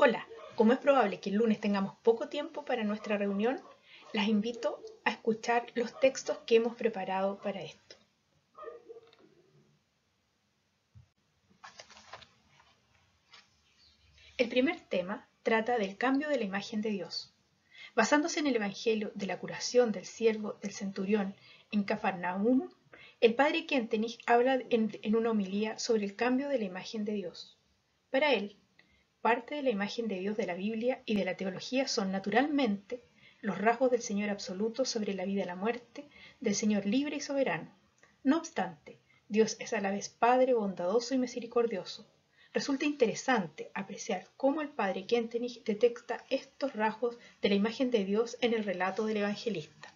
Hola, como es probable que el lunes tengamos poco tiempo para nuestra reunión, las invito a escuchar los textos que hemos preparado para esto. El primer tema trata del cambio de la imagen de Dios. Basándose en el Evangelio de la curación del siervo del centurión en Cafarnaúm, el padre Kentenich habla en una homilía sobre el cambio de la imagen de Dios. Para él, parte de la imagen de Dios de la Biblia y de la teología son naturalmente los rasgos del Señor absoluto sobre la vida y la muerte, del Señor libre y soberano. No obstante, Dios es a la vez Padre bondadoso y misericordioso. Resulta interesante apreciar cómo el padre Kentenich detecta estos rasgos de la imagen de Dios en el relato del evangelista.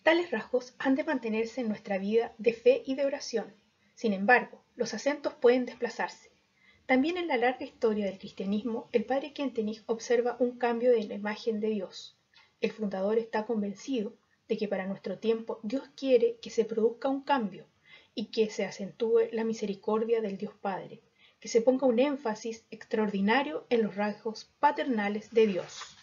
Tales rasgos han de mantenerse en nuestra vida de fe y de oración. Sin embargo, los acentos pueden desplazarse. También en la larga historia del cristianismo, el padre Kentenich observa un cambio de la imagen de Dios. El fundador está convencido de que para nuestro tiempo Dios quiere que se produzca un cambio y que se acentúe la misericordia del Dios Padre, que se ponga un énfasis extraordinario en los rasgos paternales de Dios.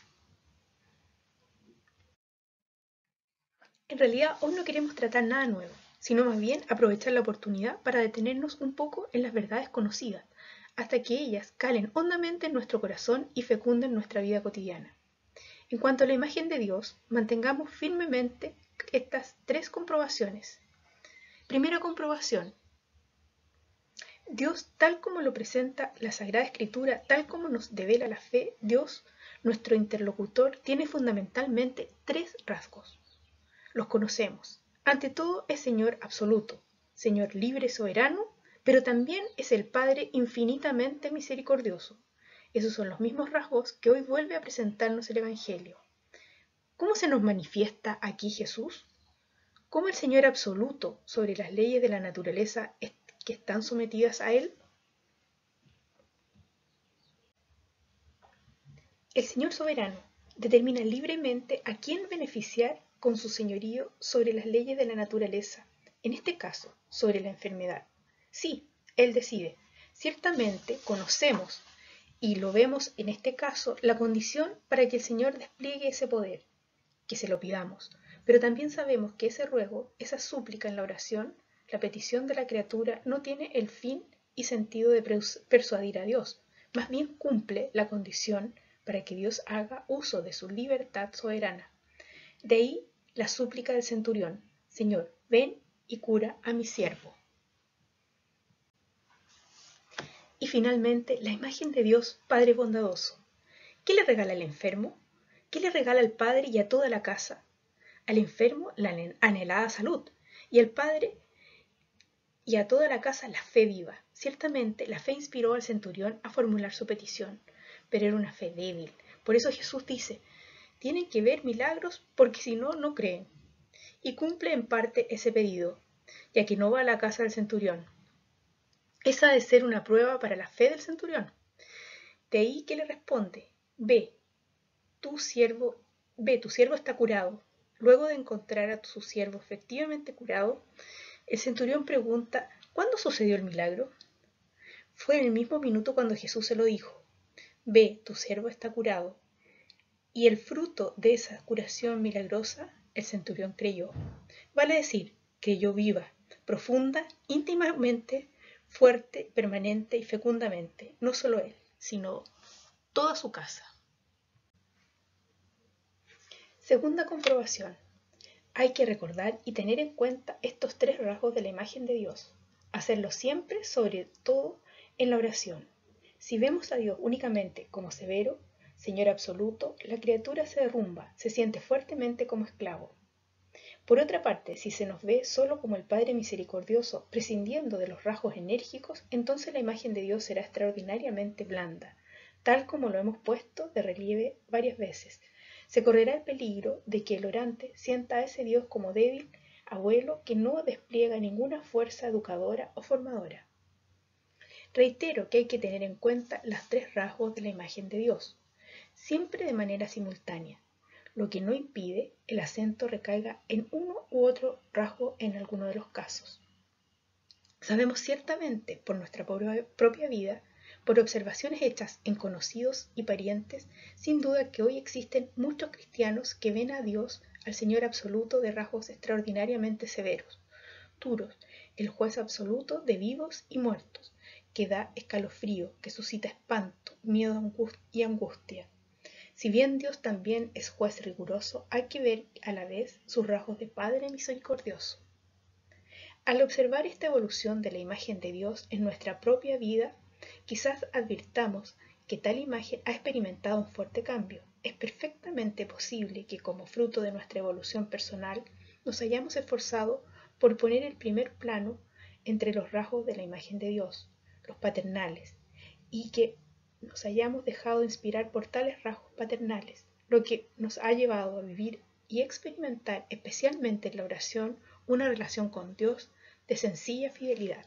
En realidad, hoy no queremos tratar nada nuevo, sino más bien aprovechar la oportunidad para detenernos un poco en las verdades conocidas, hasta que ellas calen hondamente en nuestro corazón y fecunden nuestra vida cotidiana. En cuanto a la imagen de Dios, mantengamos firmemente estas tres comprobaciones. Primera comprobación: Dios, tal como lo presenta la Sagrada Escritura, tal como nos devela la fe, Dios, nuestro interlocutor, tiene fundamentalmente tres rasgos. Los conocemos. Ante todo es Señor absoluto, Señor libre y soberano, pero también es el Padre infinitamente misericordioso. Esos son los mismos rasgos que hoy vuelve a presentarnos el Evangelio. ¿Cómo se nos manifiesta aquí Jesús? ¿Cómo el Señor absoluto sobre las leyes de la naturaleza que están sometidas a Él? El Señor soberano determina libremente a quién beneficiar con su señorío sobre las leyes de la naturaleza, en este caso, sobre la enfermedad. Sí, Él decide. Ciertamente conocemos, y lo vemos en este caso, la condición para que el Señor despliegue ese poder, que se lo pidamos. Pero también sabemos que ese ruego, esa súplica en la oración, la petición de la criatura, no tiene el fin y sentido de persuadir a Dios, más bien cumple la condición para que Dios haga uso de su libertad soberana. De ahí la súplica del centurión: Señor, ven y cura a mi siervo. Y finalmente, la imagen de Dios Padre bondadoso. ¿Qué le regala al enfermo? ¿Qué le regala al Padre y a toda la casa? Al enfermo la anhelada salud, y al Padre y a toda la casa la fe viva. Ciertamente la fe inspiró al centurión a formular su petición, pero era una fe débil. Por eso Jesús dice: tienen que ver milagros porque si no, no creen. Y cumple en parte ese pedido, ya que no va a la casa del centurión. Esa ha de ser una prueba para la fe del centurión. De ahí que le responde: ve, tu siervo está curado. Luego de encontrar a su siervo efectivamente curado, el centurión pregunta: ¿cuándo sucedió el milagro? Fue en el mismo minuto cuando Jesús se lo dijo: ve, tu siervo está curado. Y el fruto de esa curación milagrosa, el centurión creyó. Vale decir, creyó viva, profunda, íntimamente, fuerte, permanente y fecundamente, no solo él, sino toda su casa. Segunda comprobación: hay que recordar y tener en cuenta estos tres rasgos de la imagen de Dios. Hacerlo siempre, sobre todo en la oración. Si vemos a Dios únicamente como severo, Señor absoluto, la criatura se derrumba, se siente fuertemente como esclavo. Por otra parte, si se nos ve solo como el Padre misericordioso, prescindiendo de los rasgos enérgicos, entonces la imagen de Dios será extraordinariamente blanda, tal como lo hemos puesto de relieve varias veces. Se correrá el peligro de que el orante sienta a ese Dios como débil abuelo que no despliega ninguna fuerza educadora o formadora. Reitero que hay que tener en cuenta los tres rasgos de la imagen de Dios, siempre de manera simultánea, lo que no impide el acento recaiga en uno u otro rasgo en alguno de los casos. Sabemos ciertamente por nuestra propia vida, por observaciones hechas en conocidos y parientes, sin duda que hoy existen muchos cristianos que ven a Dios, al Señor absoluto, de rasgos extraordinariamente severos, duros, el juez absoluto de vivos y muertos, que da escalofrío, que suscita espanto, miedo y angustia. Si bien Dios también es juez riguroso, hay que ver a la vez sus rasgos de Padre misericordioso. Al observar esta evolución de la imagen de Dios en nuestra propia vida, quizás advirtamos que tal imagen ha experimentado un fuerte cambio. Es perfectamente posible que como fruto de nuestra evolución personal nos hayamos esforzado por poner el primer plano entre los rasgos de la imagen de Dios, los paternales, y que nos hayamos dejado inspirar por tales rasgos paternales, lo que nos ha llevado a vivir y experimentar, especialmente en la oración, una relación con Dios de sencilla fidelidad.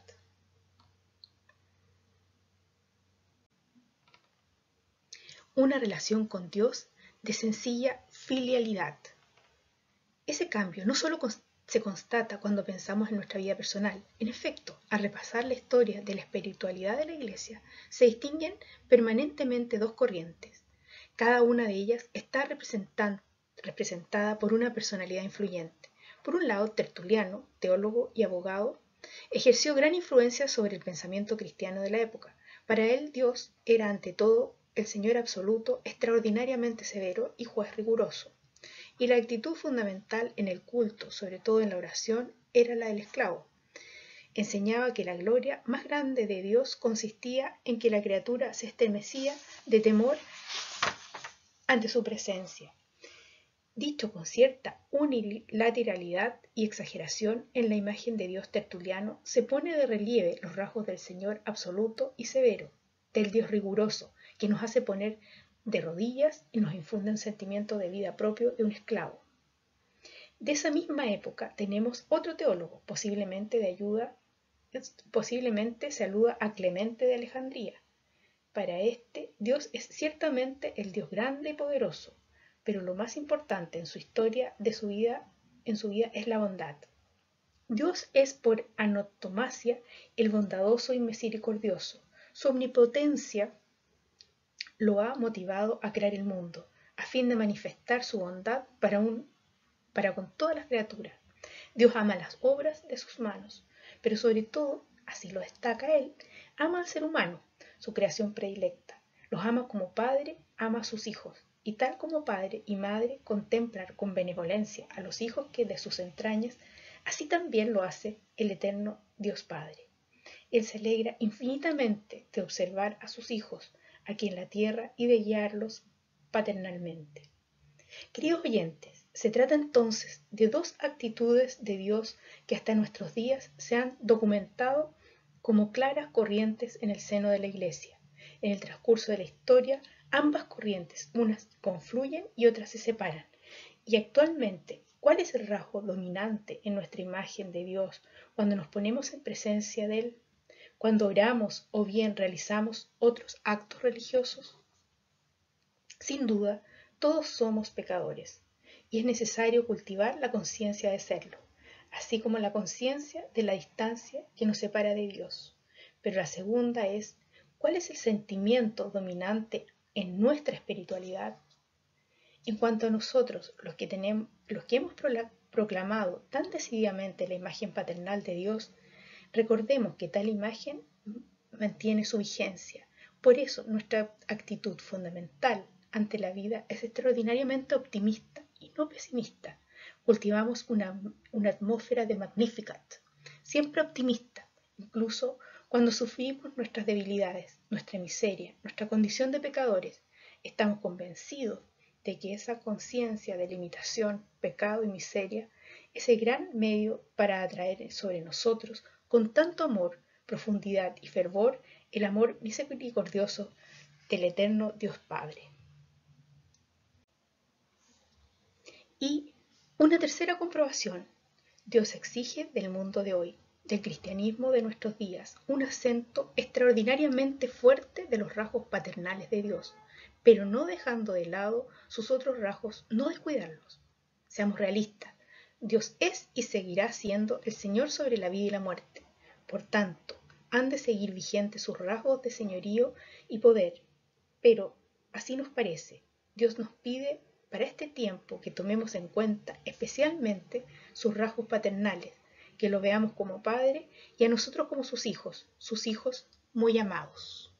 Una relación con Dios de sencilla filialidad. Ese cambio no solo se constata cuando pensamos en nuestra vida personal. En efecto, al repasar la historia de la espiritualidad de la Iglesia, se distinguen permanentemente dos corrientes. Cada una de ellas está representada por una personalidad influyente. Por un lado, Tertuliano, teólogo y abogado, ejerció gran influencia sobre el pensamiento cristiano de la época. Para él, Dios era ante todo el Señor absoluto, extraordinariamente severo y juez riguroso. Y la actitud fundamental en el culto, sobre todo en la oración, era la del esclavo. Enseñaba que la gloria más grande de Dios consistía en que la criatura se estremecía de temor ante su presencia. Dicho con cierta unilateralidad y exageración, en la imagen de Dios tertuliano se pone de relieve los rasgos del Señor absoluto y severo, del Dios riguroso, que nos hace poner de rodillas y nos infunde un sentimiento de vida propio de un esclavo. De esa misma época tenemos otro teólogo, posiblemente se aluda a Clemente de Alejandría. Para este, Dios es ciertamente el Dios grande y poderoso, pero lo más importante en su historia en su vida es la bondad. Dios es por antonomasia el bondadoso y misericordioso. Su omnipotencia lo ha motivado a crear el mundo, a fin de manifestar su bondad para con todas las criaturas. Dios ama las obras de sus manos, pero sobre todo, así lo destaca él, ama al ser humano, su creación predilecta. Los ama como padre ama a sus hijos, y tal como padre y madre contemplan con benevolencia a los hijos que de sus entrañas, así también lo hace el eterno Dios Padre. Él se alegra infinitamente de observar a sus hijos aquí en la tierra y de guiarlos paternalmente. Queridos oyentes, se trata entonces de dos actitudes de Dios que hasta nuestros días se han documentado como claras corrientes en el seno de la Iglesia. En el transcurso de la historia, ambas corrientes, unas confluyen y otras se separan. Y actualmente, ¿cuál es el rasgo dominante en nuestra imagen de Dios cuando nos ponemos en presencia de Él? Cuando oramos o bien realizamos otros actos religiosos. Sin duda, todos somos pecadores y es necesario cultivar la conciencia de serlo, así como la conciencia de la distancia que nos separa de Dios. Pero la segunda es, ¿cuál es el sentimiento dominante en nuestra espiritualidad? En cuanto a nosotros, los que hemos proclamado tan decididamente la imagen paternal de Dios, recordemos que tal imagen mantiene su vigencia. Por eso, nuestra actitud fundamental ante la vida es extraordinariamente optimista y no pesimista. Cultivamos una atmósfera de Magnificat, siempre optimista, incluso cuando sufrimos nuestras debilidades, nuestra miseria, nuestra condición de pecadores. Estamos convencidos de que esa conciencia de limitación, pecado y miseria es el gran medio para atraer sobre nosotros con tanto amor, profundidad y fervor el amor misericordioso del eterno Dios Padre. Y una tercera comprobación. Dios exige del mundo de hoy, del cristianismo de nuestros días, un acento extraordinariamente fuerte de los rasgos paternales de Dios, pero no dejando de lado sus otros rasgos, no descuidarlos. Seamos realistas. Dios es y seguirá siendo el Señor sobre la vida y la muerte. Por tanto, han de seguir vigentes sus rasgos de señorío y poder. Pero, así nos parece, Dios nos pide para este tiempo que tomemos en cuenta especialmente sus rasgos paternales, que lo veamos como Padre y a nosotros como sus hijos muy amados.